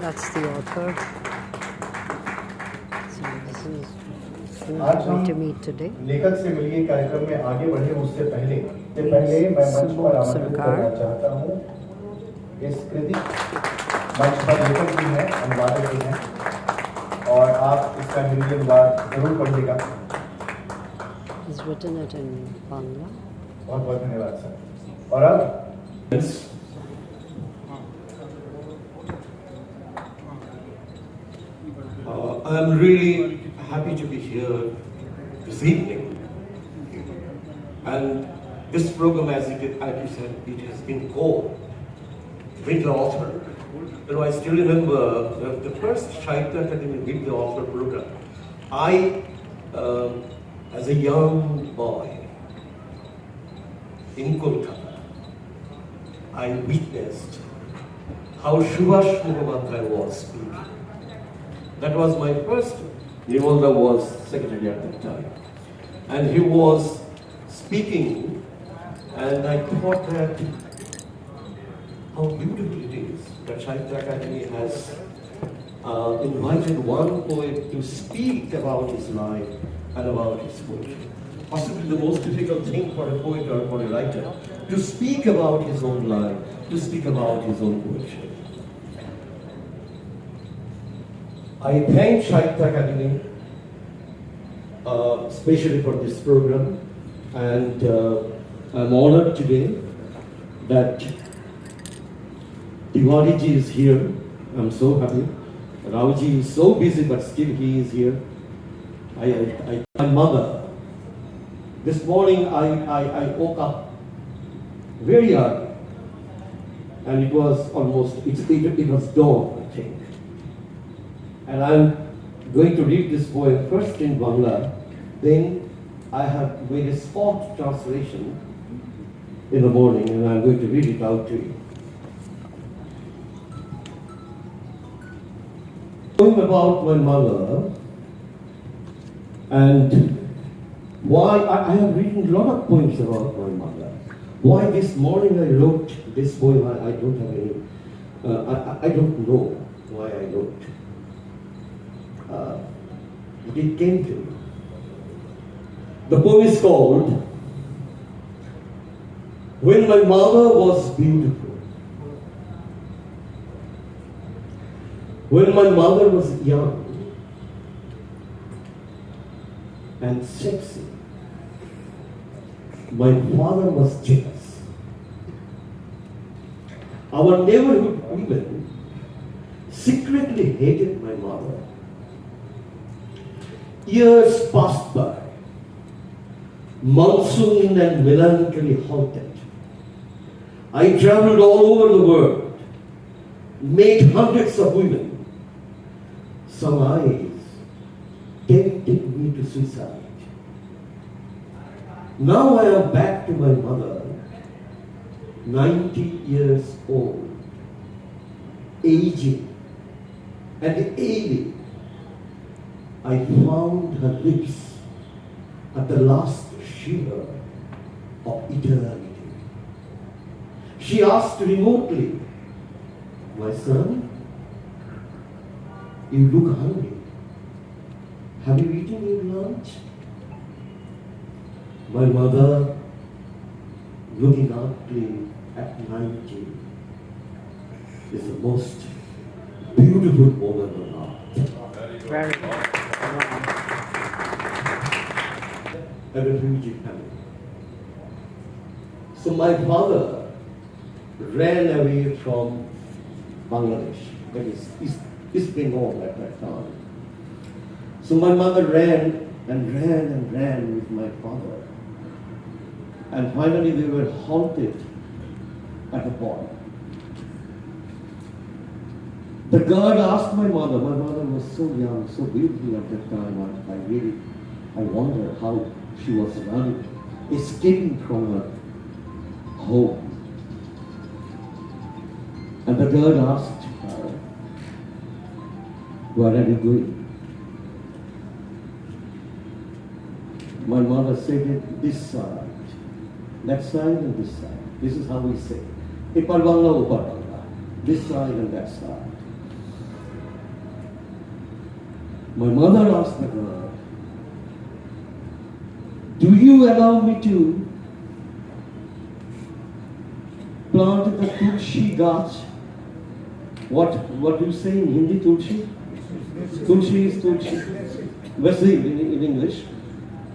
That's the author. So this is who आज we're हम going to meet today. लेखक से मिलिए कार्यक्रम में आगे बढ़े उससे पहले मैं मंच पर आमंत्रित करना चाहता हूँ इस कृति मंच पर लेखक भी हैं, अनुवादक भी हैं और आप इसका हिंदी अनुवाद जरूर पढ़िएगा। He's written it in Bangla. बहुत बहुत धन्यवाद सर। और अब I'm really happy to be here this evening. And this program, as you said, it has been called With the Author. You know, I still remember the first Sahitya Academy With the Author program. As a young boy in Kolkata, I witnessed how Subhash Mukhopadhyay was speaking. That was my first. Nivalda was secretary at that time. And he was speaking, and I thought that how beautiful it is that Sahitya Academy has invited one poet to speak about his life and about his poetry. Possibly the most difficult thing for a poet or for a writer, to speak about his own life, to speak about his own poetry. I thank Sahitya Academy especially for this program, and I'm honored today that Diwaliji is here. I'm so happy. Rauji is so busy, but still he is here. My mother. This morning I woke up very early, and it was almost it was dawn, I think. And I'm going to read this poem first in Bangla, then I have made a spot translation in the morning, and I'm going to read it out to you. Poem about my mother, and why I have written a lot of poems about my mother. Why this morning I wrote this poem, I don't have any, I don't know why I wrote. But it came to me. The poem is called When My Mother Was Beautiful. When my mother was young and sexy, my father was jealous. Our neighborhood women secretly hated my mother. Years passed by. Monsoon and melancholy halted. I traveled all over the world, met hundreds of women. Some eyes tempted me to suicide. Now I am back to my mother, 90 years old, aging and ailing. I found her lips at the last shiver of eternity. She asked remotely, "My son, you look hungry. Have you eaten your lunch?" My mother, looking ugly at 90, is the most beautiful woman on earth. Very good. A refugee family. So my father ran away from Bangladesh, that is East Bengal at that time. So my mother ran and ran and ran with my father. And finally they were halted at a border. The guard asked my mother was so young, so beautiful at that time, I wonder how she was running, escaping from her home. And the guard asked her, "Where are you going?" My mother said, "This side, that side and this side." This is how we say. Epar Bangla, Opar Bangla. This side and that side. My mother asked the God, do you allow me to plant the tulsi gach? What do you say in Hindi, tulsi? Tulsi is tulsi. Vasil in English.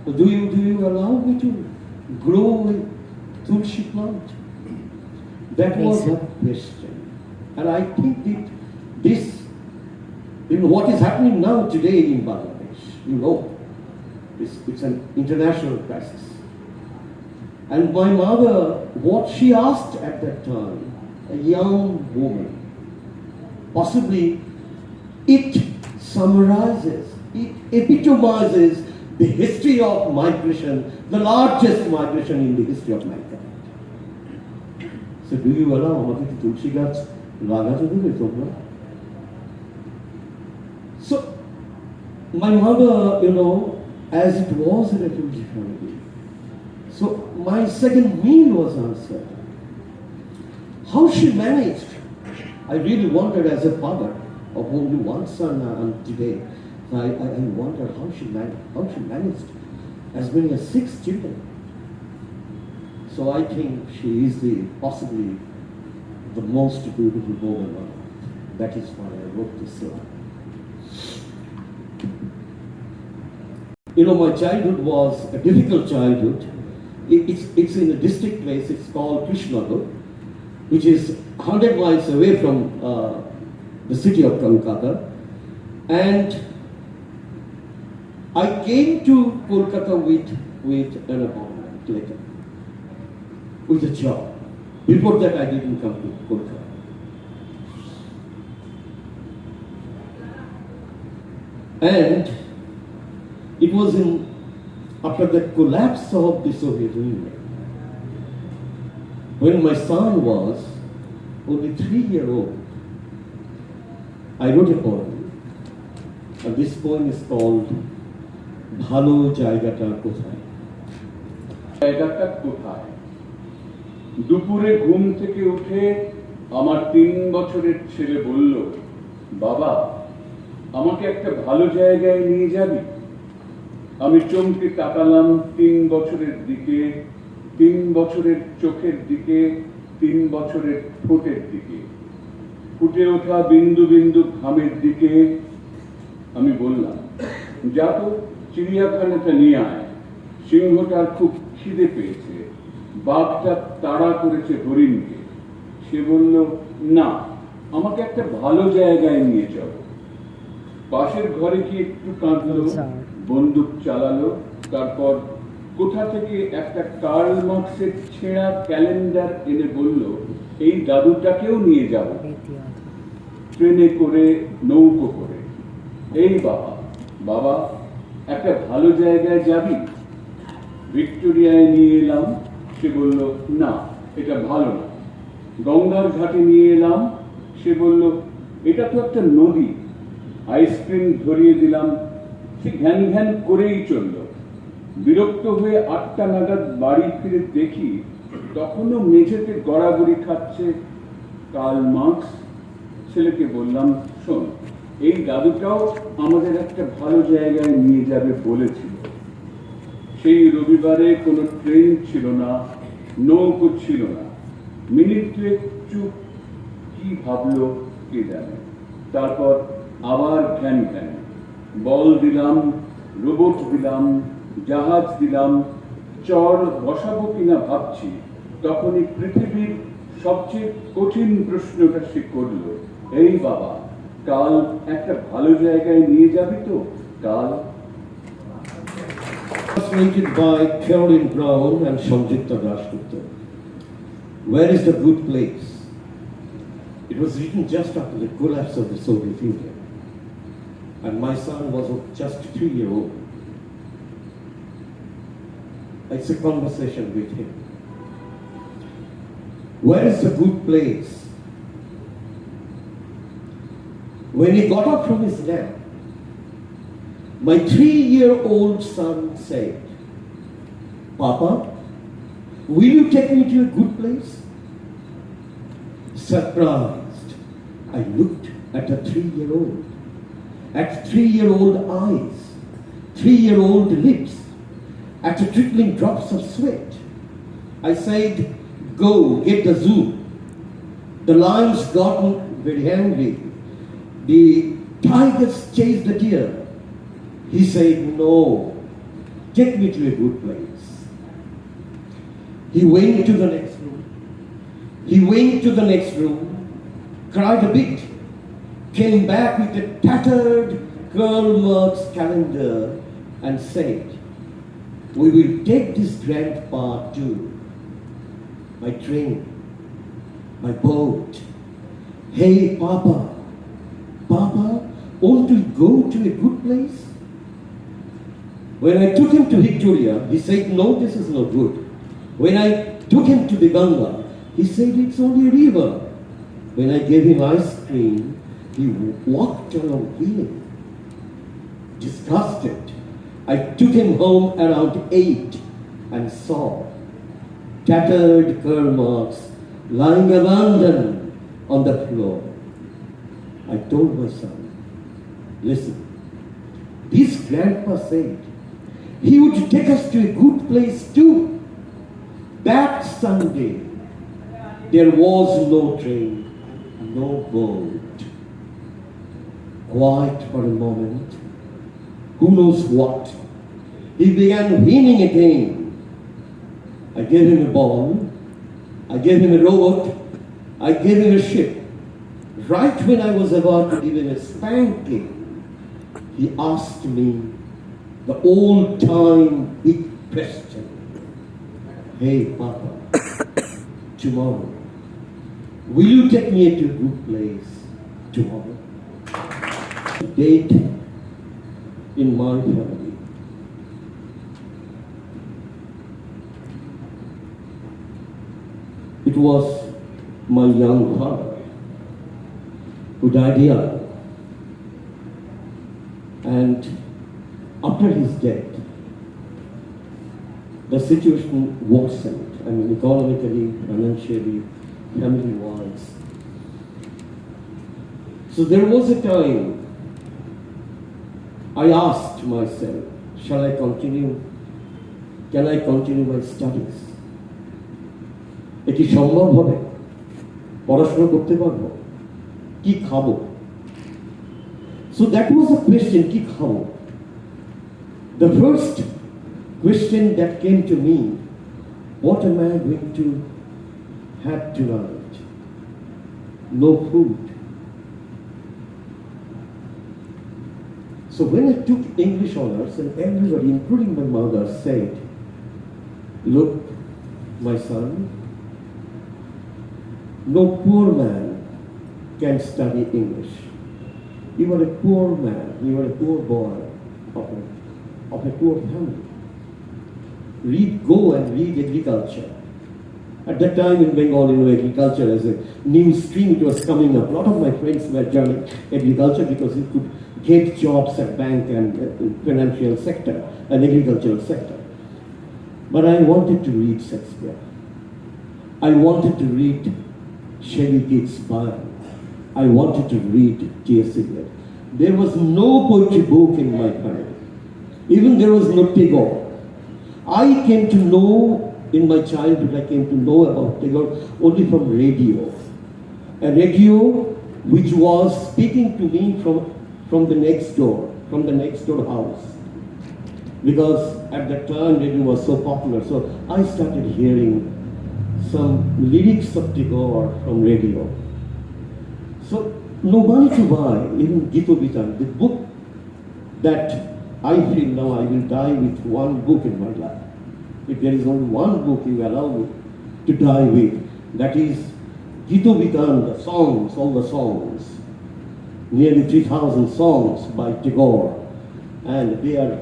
Do you allow me to grow a tulsi plant? That was her question. And I think that this, what is happening now today in Bangladesh, it's an international crisis. And my mother, what she asked at that time, a young woman, possibly it summarizes, it epitomizes the history of migration, the largest migration in the history of mankind. So do you allow আমাকে কি তুলসী গাছ লাগাতে দেবে তোমরা? So my mother, as it was a refugee family, so my second meal was answered. How she managed, I really wondered as a father of only one son today. I wondered how she managed as many as 6 children. So I think she is possibly the most beautiful woman on earth. That is why I wrote this line. My childhood was a difficult childhood. It's in a district place. It's called Krishnagar, which is 100 miles away from the city of Kolkata. And I came to Kolkata with an appointment later, with a job. Before that, I didn't come to Kolkata. And it was after the collapse of the Soviet Union, when my son was only 3-year-old, I wrote a poem. And this poem is called Bhalo Jaigata Kothay. জায়গাটা কোথায়? দুপুরে ঘুম থেকে উঠে আমার 3 বছরের ছেলে বলল, বাবা, আমাকে একটা ভালো জায়গায় নিয়ে যাবি? আমি চমকে তাকালাম 3 বছরের দিকে, 3 বছরের চোখের দিকে, 3 বছরের ঠোঁটের দিকে, ফুটে ওঠা বিন্দু বিন্দু ঘামের দিকে। আমি বললাম, যা তো চিড়িয়াখানাটা নিয়ে আয়, সিংহটার খুব খিদে পেয়েছে, বাঘটা তাড়া করেছে হরিণকে। সে বলল, না, আমাকে একটা ভালো জায়গায় নিয়ে চলো। পাশের ঘরে গিয়ে একটু কাঁদলো, বন্দুক চালালো, তারপর কোথা থেকে একটা কার্ল মার্কসের ছেঁড়া ক্যালেন্ডার এনে বলল, এই দাদুটাকেও নিয়ে যাবো, ট্রেনে করে, নৌকো করে। এই বাবা, একটা ভালো জায়গায় যাবি? ভিক্টোরিয়ায় নিয়ে এলাম। সে বলল, না, এটা ভালো না। গঙ্গার ঘাটে নিয়ে এলাম। সে বলল, এটা তো একটা নদী। আইসক্রিম ধরিয়ে দিলাম। সে ঘ্যান ঘ্যান করেই চলল। বিরক্ত হয়ে 8টা নাগাদ বাড়ি ফিরে দেখি তখনও মেঝেতে গড়াগড়ি খাচ্ছে কার্ল মার্কস। ছেলেকে বললাম, শোন, এই দাদুটাও আমাদের একটা ভালো জায়গায় নিয়ে যাবে বলেছিল। সেই রবিবারে কোনো ট্রেন ছিল না, নৌকো ছিল না। মিনিট 2 চুপ, কি ভাবলো কে জানে। তারপর আবার ঘ্যান ঘ্যান, বল দিলাম, রোবট দিলাম, জাহাজ দিলাম, চর বসাবো কিনা ভাবছি। তখনই পৃথিবীর সবচেয়ে কঠিন প্রশ্নটা সে করল, এই বাবা, কাল একটা ভালো জায়গায় নিয়ে যাবি তো? কাল। Translated by Caroline Brown and Sanjukta Dasgupta. Where is the good place? It was written just after the collapse of the Soviet Union. And my son was just 3-year-old. It's a conversation with him. Where is the good place? When he got up from his nap, my 3-year-old son said, Papa, will you take me to a good place? Surprised, I looked at a 3-year-old. at 3-year-old eyes, 3-year-old lips, at the trickling drops of sweat. I said, go, get the zoo. The lions got very angry. The tigers chased the deer. He said, no, take me to a good place. He went to the next room. He went to the next room, cried a bit, came back with a tattered Karl Marx calendar and said, we will take this grandpa too. My train, my boat. Hey, Papa, won't we go to a good place? When I took him to Victoria, he said, no, this is not good. When I took him to the Ganga, he said, it's only a river. When I gave him ice cream, he walked along feeling disgusted. I took him home around 8 and saw tattered Karl Marx lying abandoned on the floor. I told my son, listen, this grandpa said he would take us to a good place too. That Sunday, there was no train, no boat. Quiet for a moment. Who knows what? He began whining again. I gave him a ball. I gave him a robot. I gave him a ship. Right when I was about to give him a spanking, he asked me the old-time big question. Hey, Papa, tomorrow, will you take me to a good place tomorrow? Date in my family. It was my young father who died young. And after his death, the situation worsened. I mean, economically, financially, family-wise. So there was a time I asked myself, shall I continue? Can I continue my studies? এটি সম্ভব হবে? পড়াশোনা করতে পারবো? কি খাবো? So that was the question, কি খাবো? The first question that came to me, what am I going to have tonight? No food. So when I took English honors, and everybody, including my mother, said, look, my son, no poor man can study English. You are a poor man, you are a poor boy of a poor family. Go and read agriculture. At that time in Bengal, agriculture as a new stream, it was coming up. A lot of my friends were joining agriculture because it could get jobs at bank and financial sector and agricultural sector. But I wanted to read Shakespeare. I wanted to read Shelley Keats' Byron. I wanted to read T.S. Eliot. There was no poetry book in my family. Even there was no Tagore. I came to know, in my childhood, I came to know about Tagore only from radio. A radio which was speaking to me from the next door house. Because at that time radio was so popular, so I started hearing some lyrics of Tagore from radio. So no money to buy, even Gita Vitan, the book that I feel now I will die with one book in my life. If there is only one book you allow me to die with, that is Gita Vitan, the songs, all the songs. Nearly 3,000 songs by Tagore, and they are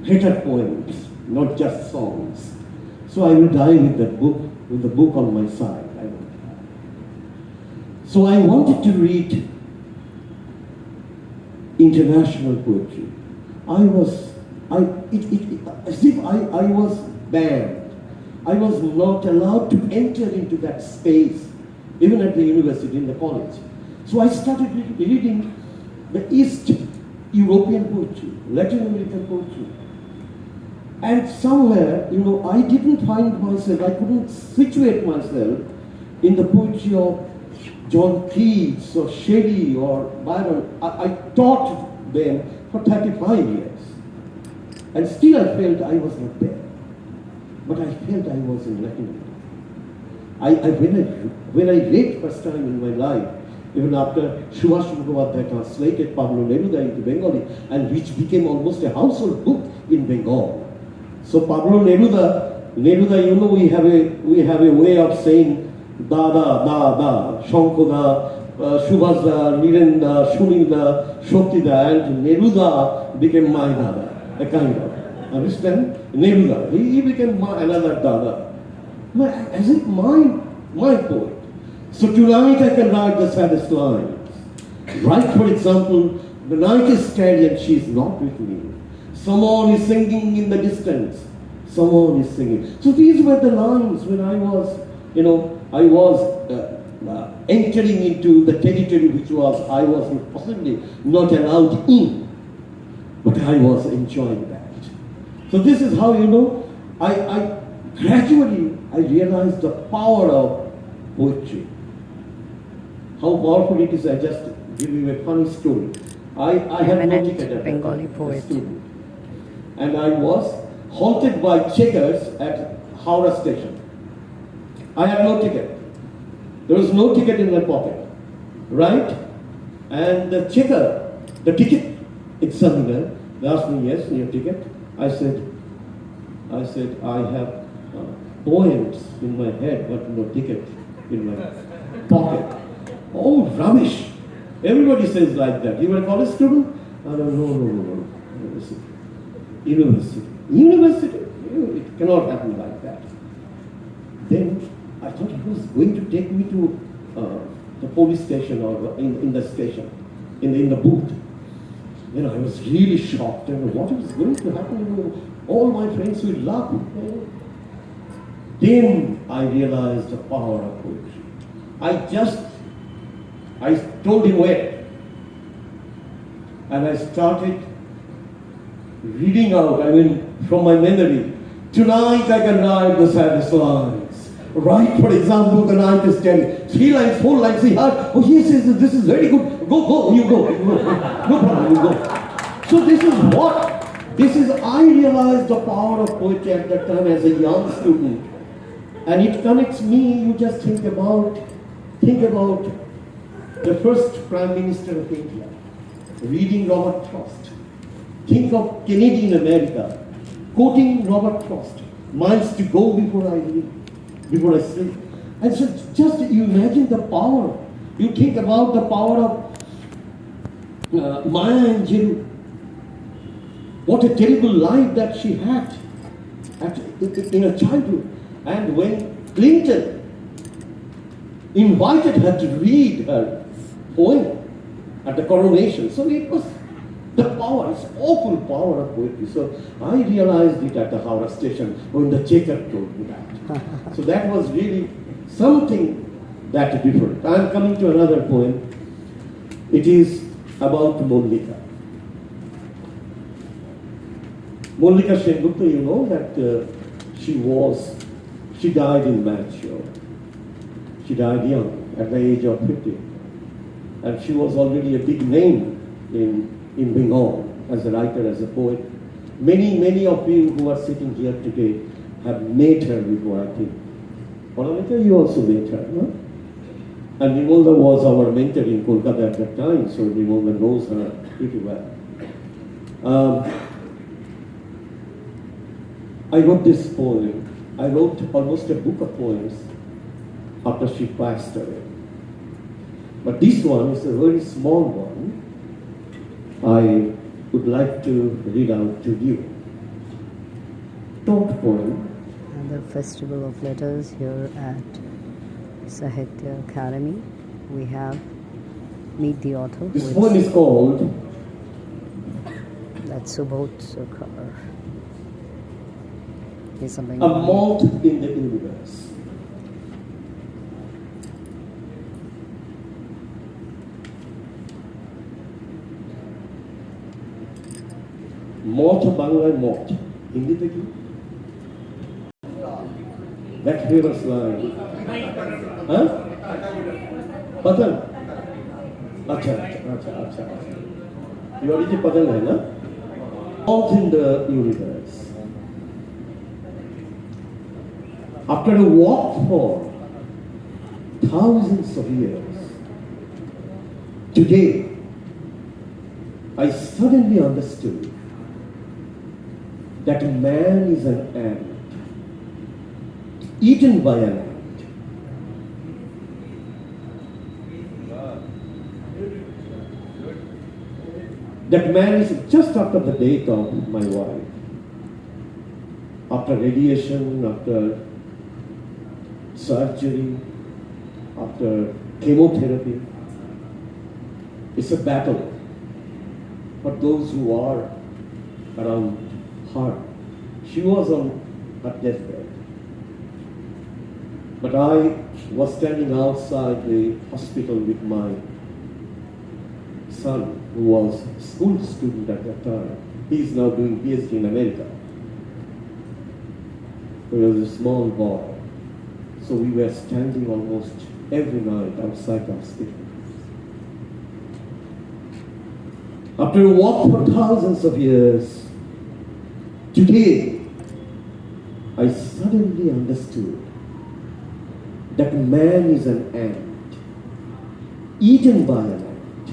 greater poems, not just songs. So I will die with that book, with the book on my side. So I wanted to read international poetry. As if I was banned. I was not allowed to enter into that space, even at the university, in the college. So I started reading the East European poetry, Latin American poetry. And somewhere, I didn't find myself, I couldn't situate myself in the poetry of John Keats or Shelley or Byron. I taught them for 35 years. And still I felt I was not there. But I felt I was in Latin America. When I read first time in my life, even after Subhash Mukhopadhyay translated Pablo Neruda into Bengali, and which became almost a household book in Bengal. So Pablo Neruda, we have a way of saying Da, Shankoda, Subhasda, Nirenda, Shunilda, Shoktida, and Neruda became my Dada, a kind of. Understand? Neruda, he became another Dada. As if my poet. So tonight I can write the saddest lines. Write, for example, the night is scary and she is not with me. Someone is singing in the distance. Someone is singing. So these were the lines when I was, entering into the territory which I was possibly not allowed in. But I was enjoying that. So this is how, I gradually realized the power of poetry. How powerful it is. I just give you a funny story. I had no Eminent ticket at Bengali that time, poet. a student. And I was halted by checkers at Howrah station. I had no ticket. There was no ticket in my pocket, right? And the checker, the ticket examiner, they asked me, yes, your ticket? I said, I have poems in my head, but no ticket in my pocket. Oh, rubbish. Everybody says like that. You were a college student? No. University. It cannot happen like that. Then I thought he was going to take me to the police station or in the station, in the booth. Then I was really shocked. And what was going to happen? All my friends will laugh. Then I realized the power of poetry. I told him where. And I started reading out, from my memory. Tonight I can write the saddest lines. Write, for example, the night is 10. 3 lines, 4 lines, he heard, oh yes, this is very good. Go, you go. No problem, you go. So I realized the power of poetry at that time as a young student. And it connects me, you just think about the first Prime Minister of India, reading Robert Frost. Think of Kennedy in America, quoting Robert Frost, miles to go before I sleep. And so just you imagine the power. You think about the power of Maya Angelou. What a terrible life that she had in her childhood. And when Clinton invited her to read her poem at the coronation, so it was the power, it's awful power of poetry. So I realized it at the Howrah station when the checker told me that. So that was really something that different. I am coming to another poem. It is about Mollika. Mollika Sengupta, you know that she died in Mansure. She died young, at the age of 50. And she was already a big name in Bengal as a writer, as a poet. Many of you who are sitting here today have met her before, I think. Paramita, you also met her, no? And Nimolda was our mentor in Kolkata at that time, so Nimolda knows her pretty well. I wrote this poem. I wrote almost a book of poems after she passed away. But this one is a very small one. I would like to read out to you. Short poem. And the Festival of Letters here at Sahitya Academy. We have Meet the Author. This poem is called That's Subodh Sarkar. Here's something. A Moth in the Universe. মঠ বাংলায় মঠ, হিন্দিতে কি? That famous line. Huh? पतन. अच्छा. You already पतन है ना? Out in the universe. After a walk for thousands of years, today I suddenly understood that man is an ant, eaten by an ant. That man is just after the death of my wife, after radiation, after surgery, after chemotherapy. It's a battle for those who are around her. She was on her deathbed. But I was standing outside the hospital with my son, who was a school student at that time. He is now doing PhD in America. He was a small boy. So we were standing almost every night outside the hospital. After a walk for thousands of years, today I suddenly understood that man is an ant, eaten by an ant.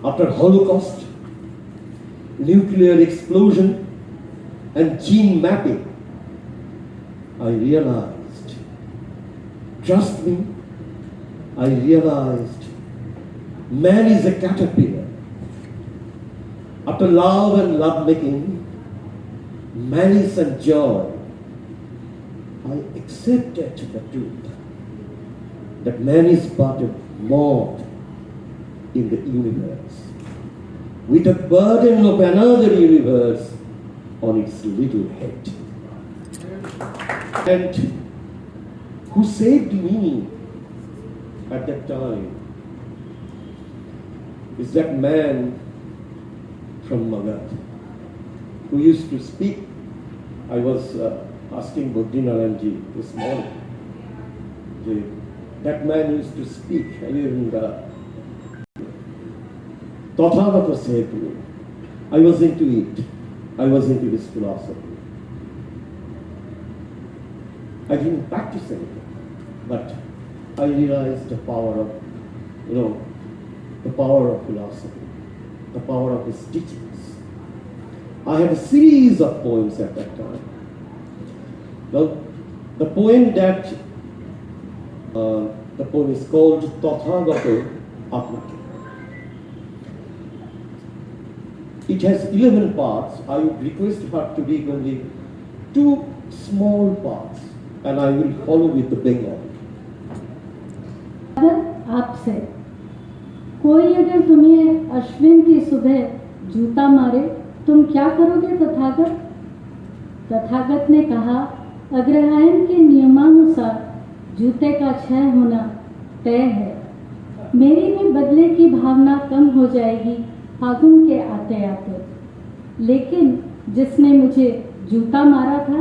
After Holocaust, nuclear explosion, and gene mapping, I realized, trust me, I realized man is a caterpillar. After love and lovemaking, malice and joy, I accepted the truth that man is but a moth in the universe, with a burden of another universe on its little head. And who saved me at that time is that man from Magadh who used to speak. I was asking Bodhinaranji this morning. That man used to speak and Tathagata said to me. I was into it. I was into this philosophy. I didn't practice anything, but I realized the power of, the power of philosophy, the power of his teachings. I had a series of poems at that time. Well, the poem is called Tathagata Apnake. It has 11 parts. I would request her to read only 2 small parts, and I will follow with the Bengali. आपसे कोई अगर तुम्हें अश्विन की सुबह जूता मारे, तुम क्या करोगे तथागत? तथागत ने कहा, अग्रहायण के नियमानुसार जूते का क्षय होना तय है। मेरी भी बदले की भावना कम हो जाएगी फागुन के आते आते, लेकिन जिसने मुझे जूता मारा था,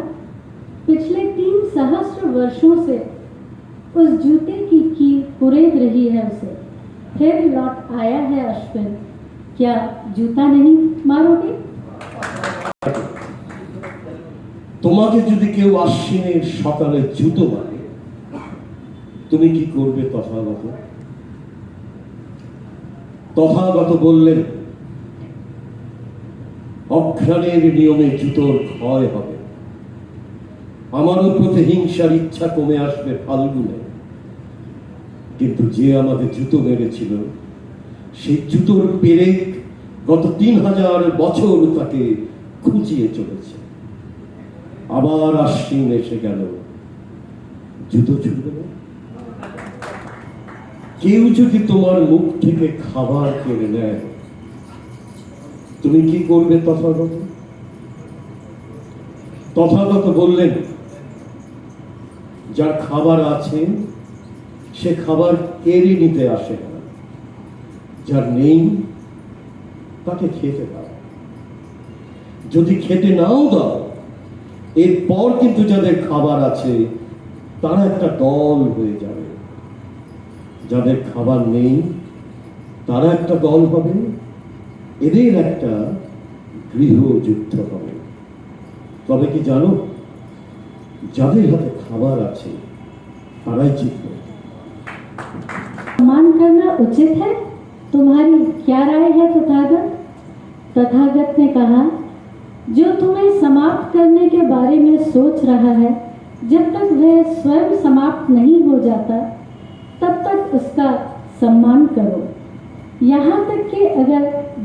पिछले 3 सहस्त्र वर्षों से उस जूते की कील कुरेद रही है उसे। फिर लौट आया है अश्विन, क्या जूता नहीं मारोगे? তোমাকে যদি কেউ আশ্বিনের সকালে জুতো মারে, তুমি কি করবে তথাগত? তথাগত বললেন, অঘ্রাণের নিয়মে জুতোর ক্ষয় হবে। আমারও প্রতিহিংসার ইচ্ছা কমে আসবে ফাল্গুনে, কিন্তু যে আমাদের জুতো মেরেছিল সেই জুতোর পেরেক গত 3000 বছর তাকে খুঁজিয়ে চলেছে। আবার আশ্বিন এসে গেল, জুতো ছুটবে না। কেউ যদি তোমার মুখ থেকে খাবার কেড়ে নেয়, তুমি কি করবে তথাগত? তথাগত বললেন, যার খাবার আছে সে খাবার কেড়ে নিতে আসে না, যার নেই তাকে খেতে দাও। যদি খেতে নাও দাও, এরপর কিন্তু যাদের খাবার আছে তারা একটা দল হয়ে যাবে, যাদের খাবার নেই তারা একটা দল হবে, এদের একটা গৃহযুদ্ধ হবে। তবে কি জানো, যাদের হাতে খাবার আছে তারাই জিতবে। सम्मान करना उचित है, तुम्हारी क्या राय है तथागत? तथागत ने कहा, जो तुम्हें समाप्त करने के बारे में सोच रहा है, जब तक वह स्वयं समाप्त नहीं हो जाता तब तक उसका सम्मान करो। यहाँ तक कि अगर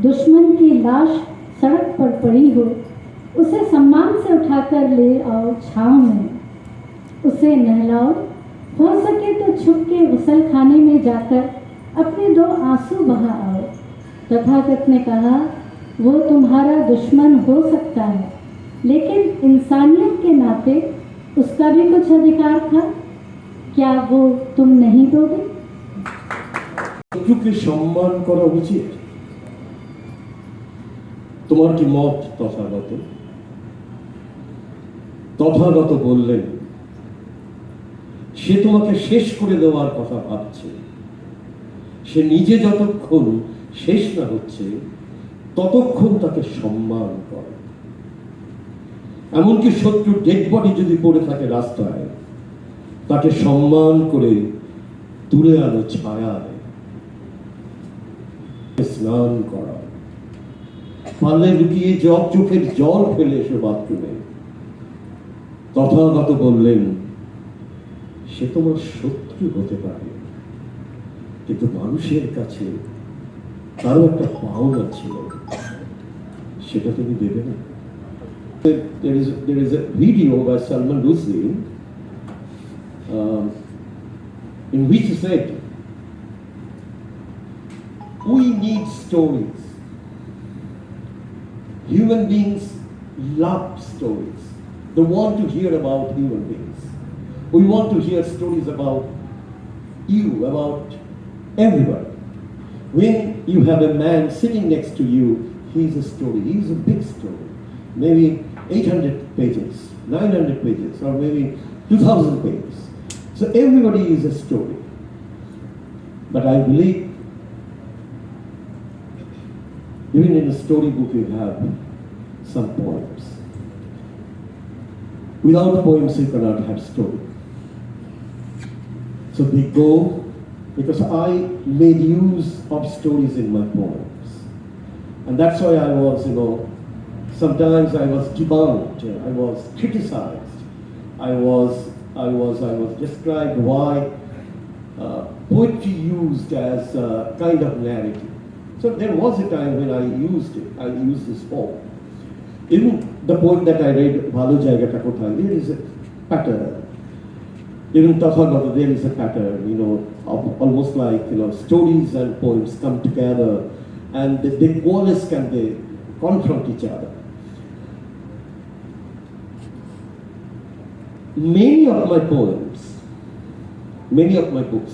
दुश्मन की लाश सड़क पर पड़ी हो, उसे सम्मान से उठाकर ले आओ छांव में, उसे नहलाओ, हो सके तो छुप के गुसल खाने में जाकर अपने 2 आंसू बहा आओ। तथागत ने कहा, वो तुम्हारा दुश्मन हो सकता है, लेकिन इंसानियत के नाते उसका भी कुछ अधिकार था, क्या वो तुम नहीं दोगे? শত্রুকে সম্মান করা উচিত। তোমার কি মত তথাগত? তথাগত বললেন, সে তোমাকে শেষ করে দেওয়ার কথা ভাবছে, সে নিজে যতক্ষণ শেষ না হচ্ছে ততক্ষণ তাকে সম্মান করে। এমনকি শত্রুর ডেড বডি যদি পড়ে থাকে রাস্তায়, তাকে সম্মান করে তুলে আনো ছায়ায়, স্নান করা, পারলে লুকিয়ে চোখের জল ফেলে এসে বাথরুমে। তথাগত বললেন, সে তোমার শত্রু হতে পারে, কিন্তু মানুষের কাছে তারও একটা পাওনা ছিল, সেটা তুমি দেবে না। There is a video by Salman Rushdie in which he said, we need stories. Human beings love stories. They want to hear about human beings. We want to hear stories about you, about everybody. When you have a man sitting next to you, he's a story. He's a big story. Maybe 800 pages, 900 pages, or maybe 2000 pages. So everybody is a story. But I believe even in a storybook you have some poems. Without poems you cannot have story. So they go, because I made use of stories in my poems. And that's why I was, sometimes I was debunked, I was criticized, I was described why poetry used as a kind of narrative. So there was a time when I used it. I used this poem. Even the poem that I read, Bhalo Jaigata Kothay, there is a pattern. Even Tathagata, there is a pattern, of almost like, stories and poems come together and they coalesce and they confront each other. Many of my poems, many of my books,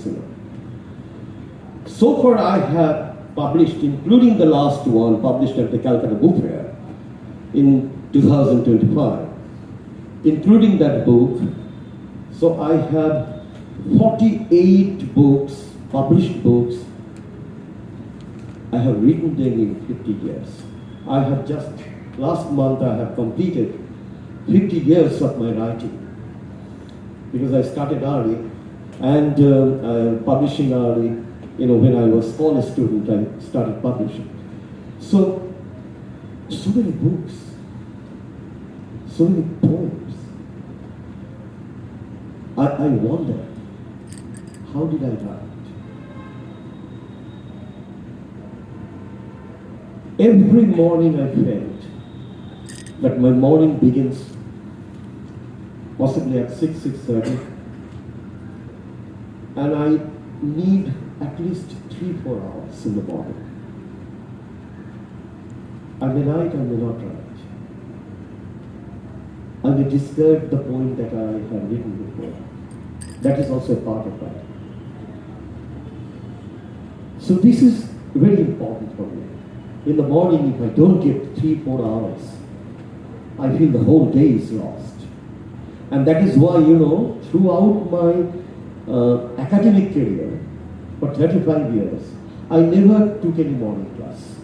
so far I have published, including the last one published at the Calcutta Book Fair in 2025, including that book. So I have 48 books, published books. I have written them in 50 years. I have just, last month I have completed 50 years of my writing, because I started early and publishing early. When I was college student, I started publishing. So many books, so many poems. I wonder, how did I write? Every morning I felt that my morning begins possibly at 6:30, and I need at least 3-4 hours in the morning. I may write, I may not write. I may discard the point that I have written before. That is also a part of writing. So this is very important for me. In the morning, if I don't get 3-4 hours, I feel the whole day is lost. And that is why, throughout my academic career, for 35 years, I never took any morning class.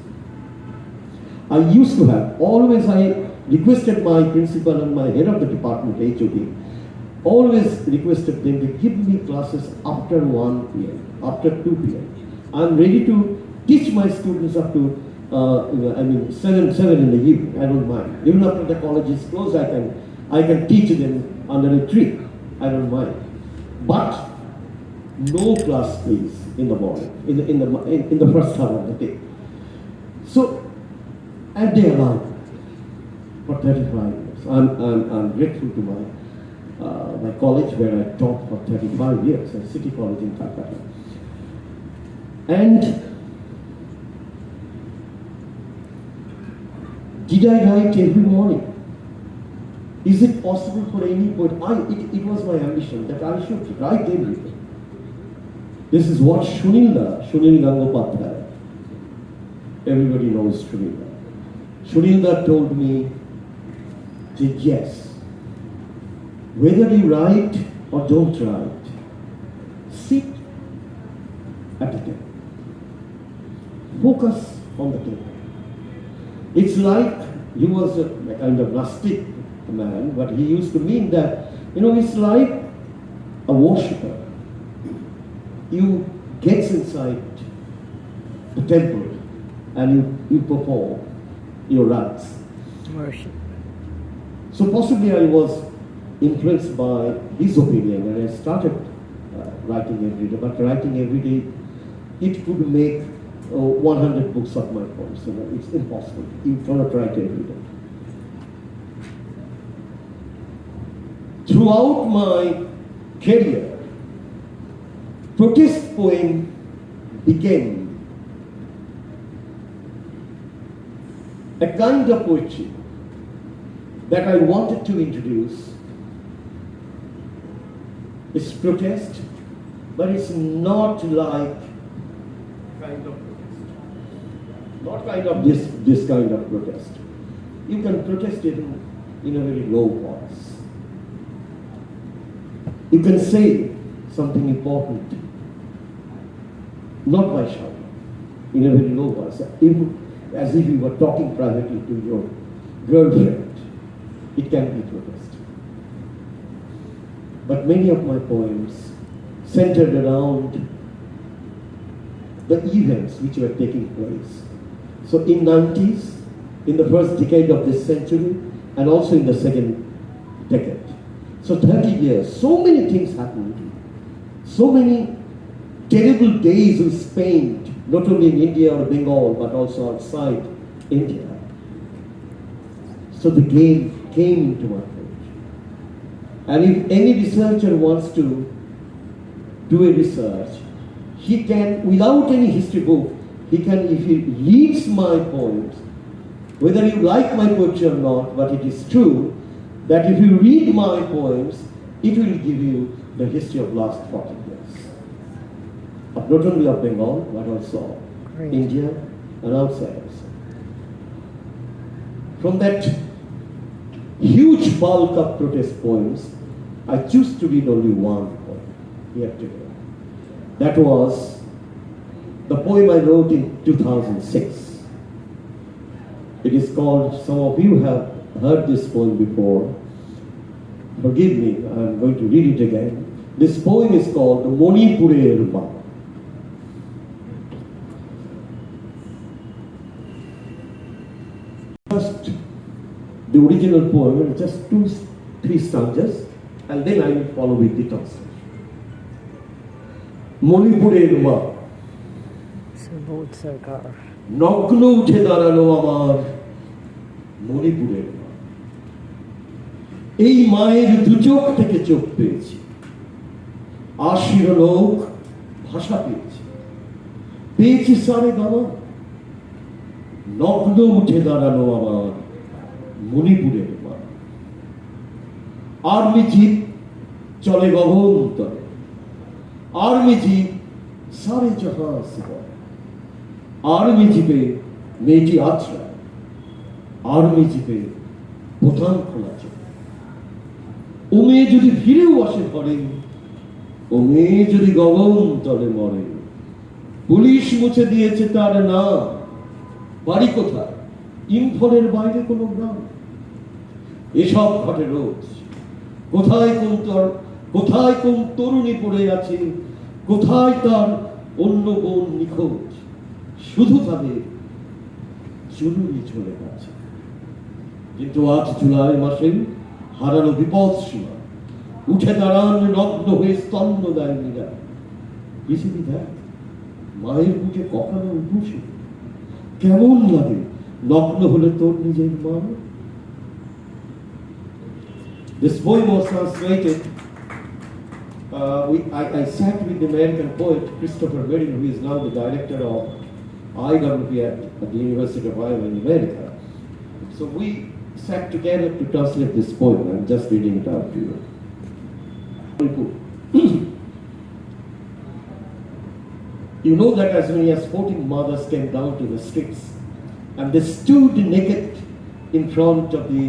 I used to have, always I requested my principal and my head of the department, HOD, always requested them to give me classes after 1 p.m., after 2 p.m. I'm ready to teach my students up to 7 in the evening. I don't mind. Even after the college is closed, I can teach them under a tree. I don't mind. But no class, please, in the morning, in the first half of the day. So, and they allowed for 35 years. I'm grateful to my college where I taught for 35 years at City College in Calcutta. And did I write every morning? Is it possible for any poet? It was my ambition that I should write every day. This is what Sunil Gangopatra, everybody knows Sunil. Sunil told me that yes, whether you write or don't write, sit at the table. Focus on the table. It's like he was a kind of rustic man, but he used to mean that, it's like a worshipper. You get inside the temple and you perform your rites. Worship. So possibly I was influenced by his opinion and I started writing every day. But writing every day, it could make 100 books of my poems. It's impossible. You cannot write every day. Throughout my career, protest poem became a kind of poetry that I wanted to introduce. It's protest, but it's not like kind of protest. Not kind of this kind of protest. You can protest it in a very low voice. You can say something important, not by shouting, in a very low voice, as if you were talking privately to your girlfriend. It can be protest. But many of my poems centered around the events which were taking place. So in 90s, in the first decade of this century, and also in the second decade. So 30 years, so many things happened. So many terrible days we spent, not only in India or Bengal, but also outside India. So the game came into my poetry. And if any researcher wants to do a research, he can, without any history book, he can, if he reads my poems, whether you like my poetry or not, but it is true that if you read my poems, it will give you the history of last 40 years. Not only of Bengal, but also India and outside also. From that huge bulk of protest poems, I choose to read only one poem here today. That was the poem I wrote in 2006. It is called, some of you have heard this poem before. Forgive me, I'm going to read it again. This poem is called Monipurer Ma. First, the original poem, just 2-3 stanzas, and then I will follow with the translation. Monipurer Ma. Subodh Sarkar. নগ্ন উঠে দাঁড়ালো আমার মণিপুরের মা। এই মায়ের দু চোখ থেকে চোখ পেয়েছি, আশির লোক ভাষা পেয়েছি, পেয়েছি সারে গামা। নগ্ন উঠে দাঁড়ালো আমার মণিপুরের মা। আর্মি জিপ চলে গগন তলে, আর্মি জিপ সারে জাহাঁ সে বলে। আর্মি জিপে মেয়েটি আছড়ায়, আর্মি জিপে বোতাম খোলা ছিল। ও মেয়ে যদি ফিরেও আসে ঘরে, ও মেয়ে যদি গগন তলে মরে, পুলিশ মুছে দিয়েছে তার নাম। বাড়ি কোথায়? ইম্ফলের বাইরে কোনো গ্রাম। এসব ঘটে রোজ। কোথায় কোন তরুণী পড়ে আছে, কোথায় তার অন্য বোন নিখোঁজ। শুধু তাদের জরুরি চলে গেছে। কিন্তু আজ জুলাই মাসে হারানো বিপদ সীমা, উঠে দাঁড়ান নগ্ন হয়ে স্তম্ভ দেয় মীরা। পৃথিবী দেখ, মায়ের বুকে কখনো উপসে কেমন লাগে নগ্ন হলে তোর নিজের মা। This poem was translated. I sat with the American poet Christopher Merrill, who is now the director of IWP at the University of Iowa in America. So we sat together to translate this poem. I'm just reading it out to you. You know that as many as 14 mothers came down to the streets and they stood naked in front of the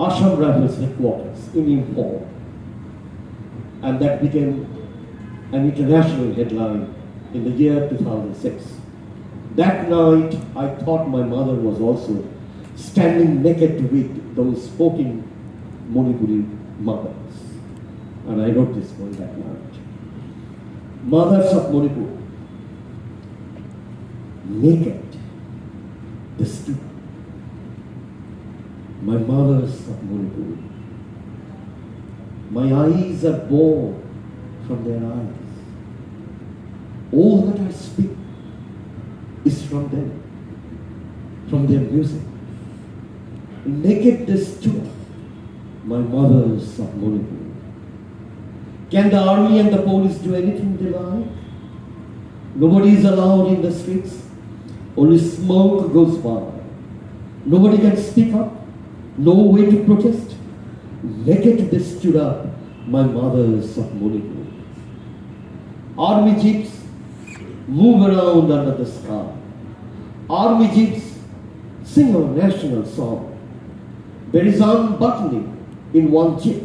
Assam Rifles headquarters in Imphal, and that became an international headline in the year 2006. That night, I thought my mother was also standing naked with those 14 Manipuri mothers, and I wrote this poem that night. Mothers of Manipur, naked, they stood. My mothers of Manipur, my eyes are born from their eyes. All that I speak is from them, from their music. Naked they stood, my mothers of Manipur. Can the army and the police do anything they like? Nobody is allowed in the streets. Only smoke goes by. Nobody can speak up. No way to protest. Naked they stood up, my mothers of Manipur. Army jeeps move around under the sky. Army jeeps sing our national song. There is unbuttoning in one jeep.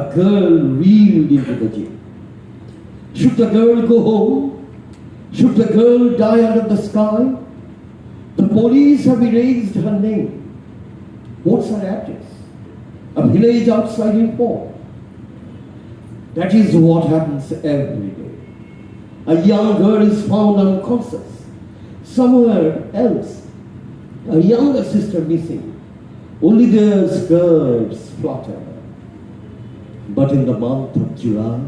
A girl reeled into the jeep. Should the girl go home? Should the girl die under the sky? The police have erased her name. What's her address? A village outside Imphal. That is what happens every day. A young girl is found unconscious. Somewhere else, a younger sister missing. Only their skirts flutter. But in the month of July,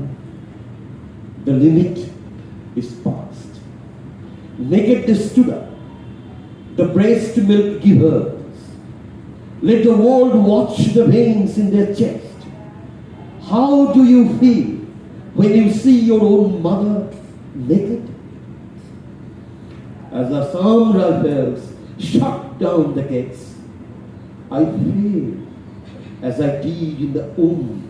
the limit is past. Naked they stood up, the breast milk givers. Let the world watch the veins in their chest. How do you feel when you see your own mother naked? As the Assam Rifles shut down the gates, I feel as I did in the womb.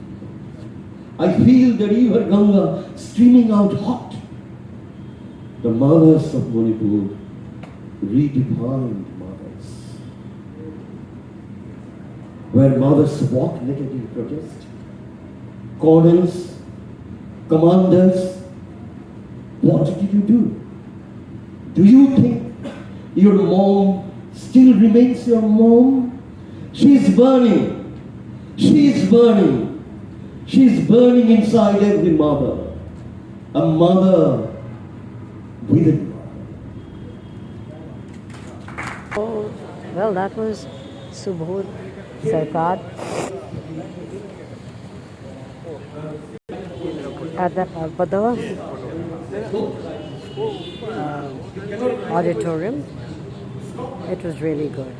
I feel the river Ganga streaming out hot. The mothers of Manipur redefined mothers. Where mothers walk naked in protest, colonels, commanders, what did you do? Do you think your mom still remains your mom? She is burning. She is burning. She is burning inside every mother. A mother within mother. Oh, well, that was Subodh, Sarkar at the Arpada auditorium. It was really good.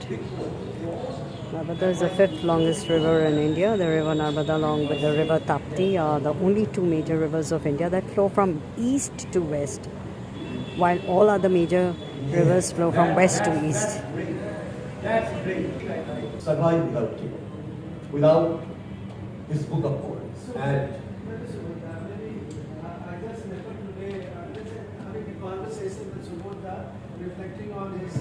Narmada is the fifth longest river in India. The river Narmada, along with the river Tapti, are the only two major rivers of India that flow from east to west, while all other major rivers flow from west to east. Survive without him, without his book of poems. And I just refer today, having a conversation with Subodh. Subodh, reflecting on his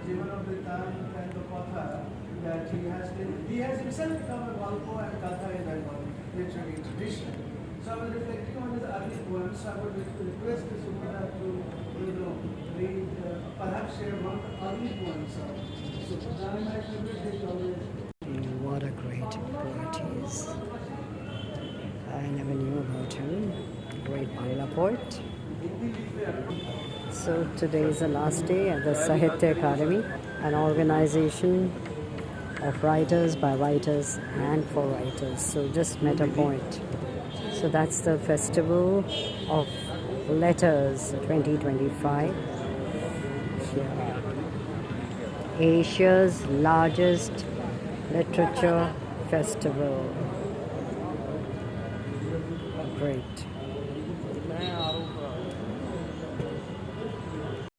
Jivan Vrittant and the Katha that he has himself become a Valpo and Katha in Bengali literary tradition. So I was reflecting on his early poems. So I would request the Subodh to read, perhaps share one of the early poems of Subodh. And my favorite is always. What a great poet he is. I never knew about him. Great Bangla poet. So today is the last day at the Sahitya Academy, an organization of writers by writers and for writers. So just met a point. So that's the Festival of Letters 2025. Here. Asia's largest literature festival. Great.